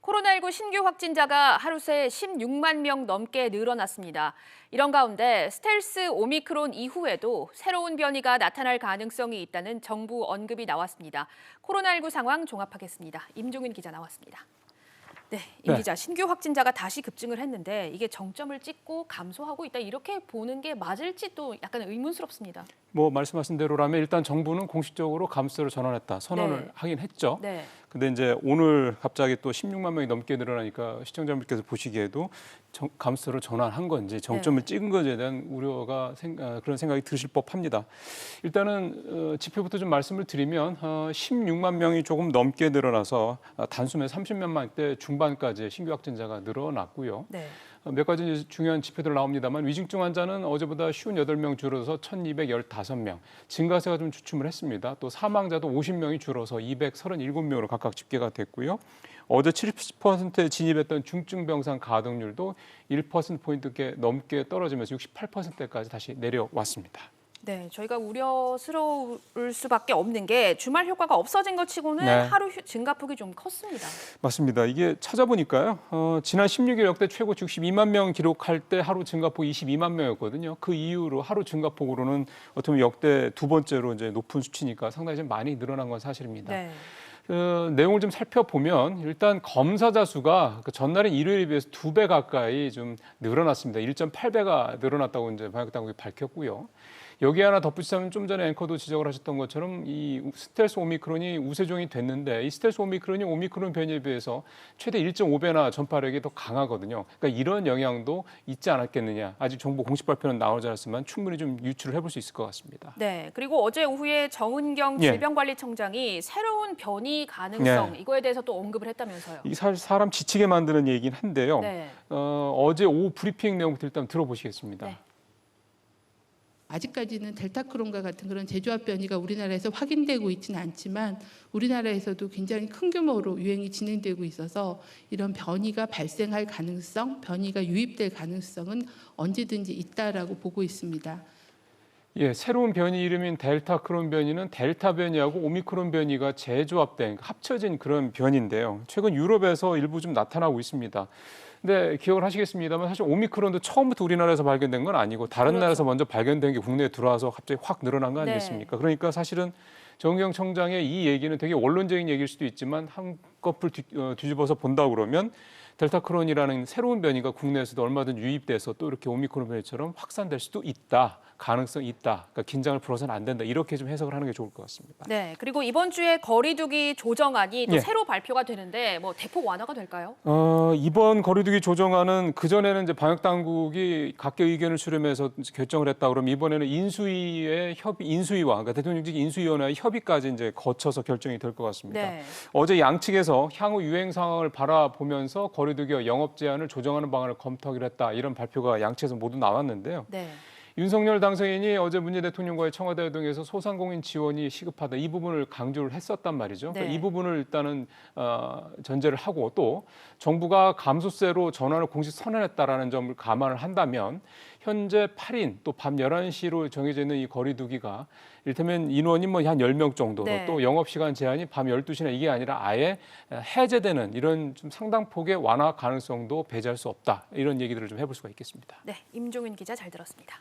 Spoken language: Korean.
코로나19 신규 확진자가 하루 새 16만 명 넘게 늘어났습니다. 이런 가운데 스텔스 오미크론 이후에도 새로운 변이가 나타날 가능성이 있다는 정부 언급이 나왔습니다. 코로나19 상황 종합하겠습니다. 임종윤 기자 나왔습니다. 네, 임 기자, 신규 확진자가 다시 급증을 했는데 이게 정점을 찍고 감소하고 있다 이렇게 보는 게 맞을지 또 약간 의문스럽습니다. 말씀하신 대로라면 일단 정부는 공식적으로 감소를 전환했다 선언을 하긴 했죠. 네. 근데 이제 오늘 갑자기 또 16만 명이 넘게 늘어나니까 시청자분께서 보시기에도 감소를 전환한 건지 정점을 찍은 것에 대한 우려가 그런 생각이 드실 법합니다. 일단은 지표부터 좀 말씀을 드리면 16만 명이 조금 넘게 늘어나서 단숨에 30만 명대 중반까지 신규 확진자가 늘어났고요. 네. 몇 가지 중요한 지표들 나옵니다만 위중증 환자는 어제보다 58명 줄어서 1,215명, 증가세가 좀 주춤을 했습니다. 또 사망자도 50명이 줄어서 237명으로 각각 집계가 됐고요. 어제 70%에 진입했던 중증병상 가동률도 1%포인트 넘게 떨어지면서 68%까지 다시 내려왔습니다. 네, 저희가 우려스러울 수밖에 없는 게 주말 효과가 없어진 것 치고는 하루 증가폭이 좀 컸습니다. 맞습니다. 이게 찾아보니까요. 지난 16일 역대 최고 62만 명 기록할 때 하루 증가폭 22만 명이었거든요. 그 이후로 하루 증가폭으로는 어떻게 보면 역대 두 번째로 이제 높은 수치니까 상당히 좀 많이 늘어난 건 사실입니다. 네. 내용을 좀 살펴보면 일단 검사자 수가 전날인 일요일에 비해서 2배 가까이 좀 늘어났습니다. 1.8배가 늘어났다고 이제 방역당국이 밝혔고요. 여기 하나 덧붙이자면 좀 전에 앵커도 지적을 하셨던 것처럼 이 스텔스 오미크론이 우세종이 됐는데 이 스텔스 오미크론이 오미크론 변이에 비해서 최대 1.5배나 전파력이 더 강하거든요. 그러니까 이런 영향도 있지 않았겠느냐. 아직 정부 공식 발표는 나오지 않았지만 충분히 좀 유추를 해볼 수 있을 것 같습니다. 네, 그리고 어제 오후에 정은경 질병관리청장이 새로운 변이 가능성 이거에 대해서 또 언급을 했다면서요. 이게 사실 사람 지치게 만드는 얘기긴 한데요. 네. 어제 오후 브리핑 내용부터 일단 들어보시겠습니다. 네. 아직까지는 델타크론과 같은 그런 재조합 변이가 우리나라에서 확인되고 있지는 않지만 우리나라에서도 굉장히 큰 규모로 유행이 진행되고 있어서 이런 변이가 발생할 가능성, 변이가 유입될 가능성은 언제든지 있다라고 보고 있습니다. 예, 새로운 변이 이름인 델타크론 변이는 델타 변이하고 오미크론 변이가 재조합된 합쳐진 그런 변이인데요. 최근 유럽에서 일부 좀 나타나고 있습니다. 근데 기억을 하시겠습니다만 사실 오미크론도 처음부터 우리나라에서 발견된 건 아니고 다른 나라에서 먼저 발견된 게 국내에 들어와서 갑자기 확 늘어난 거 아니겠습니까? 그러니까 사실은 정은경 청장의 이 얘기는 되게 원론적인 얘기일 수도 있지만 한꺼풀 뒤집어서 본다 그러면 델타크론이라는 새로운 변이가 국내에서도 얼마든 유입돼서 또 이렇게 오미크론 변이처럼 확산될 수도 있다. 가능성이 있다. 그러니까 긴장을 풀어서는 안 된다. 이렇게 좀 해석을 하는 게 좋을 것 같습니다. 네, 그리고 이번 주에 거리두기 조정안이 또 새로 발표가 되는데 대폭 완화가 될까요? 이번 거리두기 조정안은 그전에는 이제 방역 당국이 각계 의견을 수렴해서 결정을 했다 그러면 이번에는 인수위와 그러니까 대통령직 인수위원회의 협의까지 이제 거쳐서 결정이 될 것 같습니다. 네. 어제 양측에서 향후 유행 상황을 바라보면서 거리두기와 영업 제한을 조정하는 방안을 검토하기로 했다. 이런 발표가 양측에서 모두 나왔는데요. 네. 윤석열 당선인이 어제 문재인 대통령과의 청와대 회동에서 소상공인 지원이 시급하다 이 부분을 강조를 했었단 말이죠. 그러니까 이 부분을 일단은 전제를 하고 또 정부가 감소세로 전환을 공식 선언했다라는 점을 감안을 한다면 현재 8인 또 밤 11시로 정해져 있는 이 거리두기가 이를테면 인원이 한 10명 정도로 또 영업시간 제한이 밤 12시나 이게 아니라 아예 해제되는 이런 좀 상당 폭의 완화 가능성도 배제할 수 없다. 이런 얘기들을 좀 해볼 수가 있겠습니다. 네, 임종윤 기자 잘 들었습니다.